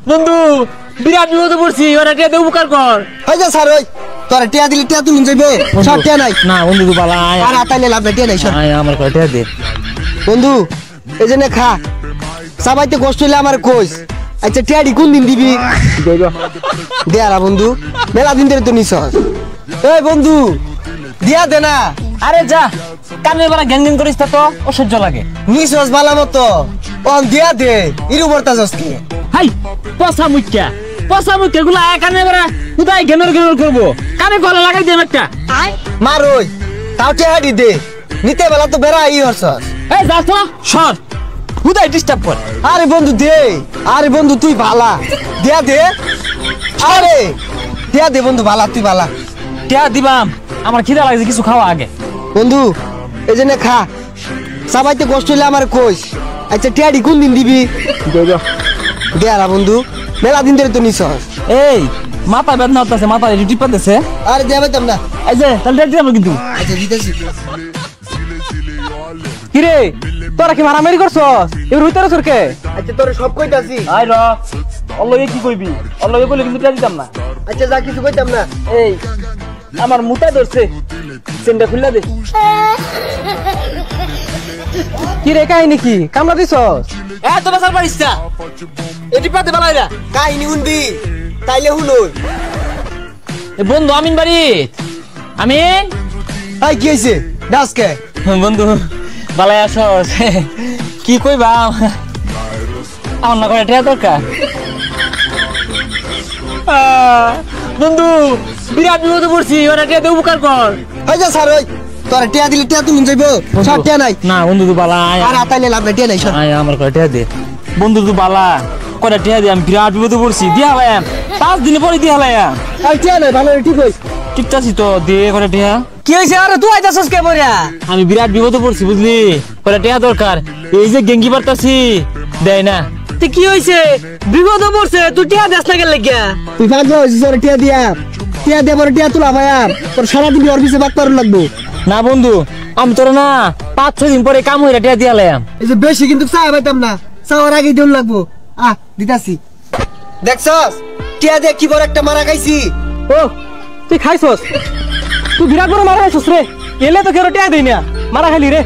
বন্ধু বিরাট বিপদে পড়ছি, ওরা টিয়া দে উপকার কর। হই যা স্যার ওই তোরা টিয়া দিলে টিয়া তুলুন যাইবে, সব টিয়া নাই। না বন্ধু তুই বালা আর আতাইলে লাভ নাই, টিয়া নাই সব। আমার কয় টিয়া দে বন্ধু এই জন্য খা, সবাইতে কষ্ট হইলে আমার কইস। আচ্ছা টিয়াডি কোন দিন দিবি? দেয়ালা বন্ধু, মেলা দিন ধরে তো নিছস। এই বন্ধু দিয়া দে না। আরে যা কানে বারা গ্যাং গ্যাং করিস তো অসহ্য লাগে। নিছস বালা মতো অন দিয়া দে, ইরু বর্তা জসকে। হাই পচা মুখ্যা গুলা কানে বারা কোথায় গেনর করবো, কানে গলা লাগাই দেন একটা। মার ওই তাও টিয়াডি দে, নিতে বেলা তো বেড়া ই হরছস। এই যা তো সর, কোথায় ডিস্টার্ব কর। আরে বন্ধু দে, আরে বন্ধু তুই ভালা, দিয়া দে। আরে দিয়া দে বন্ধু, ভালা তুই ভালা। টিয়া দিবাম, আমার খিদা লাগছে, কিছু খাওয়া আগে। বন্ধু এই জন্য খা, সবাইতে কষ্ট হইলে আমার কইস। আচ্ছা টিয়াডি কোন দিন দিবি? দেয়ালা বন্ধু, মেলা দিন ধরে তো নিছস। এই মাথা বেদনা হতেছে, মাথা টিপ পাতেছে। আরে দেয়া পাইতাম না। এই যে তাহলে দিলাম কিন্তু। আচ্ছা দিতেছি। কিরে তোরা কি মারামারি করছস? এবার হইতার সরকে। আচ্ছা তোরে সব কইতাছি। আই র অল্লগে কি কইবি, অল্লগে বলে কিন্তু টিয়া দিতাম না। আচ্ছা যা কিছু কইতাম না। এই আমার মুতা ধরছে, চেনটা খুললা দে। কি রে কাহিনী কি কামলা দিছস? এত বাসার পারিস না, এটি পাতে বালাই না। কাহিনী শুনবি তাইলে শুনুন। বন্ধু আমিন বাড়ি, আমিন। এই কি হইছে ডাসকে? বন্ধু বালাই আসস, কি কইবা আমার না করে টিয়া দরকার। বন্ধু বিরাট বিপদে পড়ছি, ওরা টিয়া দে উপকার কর। হই যা স্যার ওই তোরা টিয়া দিলে টিয়া তুলুন যাইবে, সব টিয়া নাই। না বন্ধু তুই বালা আর আতাইলে লাভ নাই, টিয়া নাই সব। আমার করে টিয়া দে বন্ধু, তুই বালা করে টিয়া দে। আমি বিরাট বিপদে পড়ছি, দিয়া হলাম 5 দিন পরে দিয়া হলাম। আর টিয়া নাই, ভালো ঠিক হইছে। ঠিক আছে তো দিয়ে করে টিয়া। কি হইছে? আরে তুই আইতাছস কে বইরা? আমি বিরাট বিপদে পড়ছি বুঝলি, করে টিয়া দরকার। এই যে গেঙ্গি পারতাছি দেয় না। তুই কি হইছে? বিপদে পড়ছে, তুই টিয়া দেস না কেন লাগিয়া? তুই পাগল হইছিস? ওরে টিয়া দিয়া, টিয়া দিয়া পরে টিয়া তুলা ভাইয়া, তোর সারা দিন ওর পিছে বাক পারুন লাগবো। না বন্ধু আমি তোর না 5-6 দিন পরে কাম হইরা টিয়া দিয়া লাম। এই যে বেশি কিন্তু চা পাইতাম না, চাওয়ার আগে দিন লাগবো। দিতাছি। দেখছস টিয়া দিয়ে কি বড় একটা মারা খাইছি। ও তুই খাইছস? তুই বিরাট বড় মারা খাইছস রে, এলে তো কেউ টিয়া দেই না, মারা খালি রে।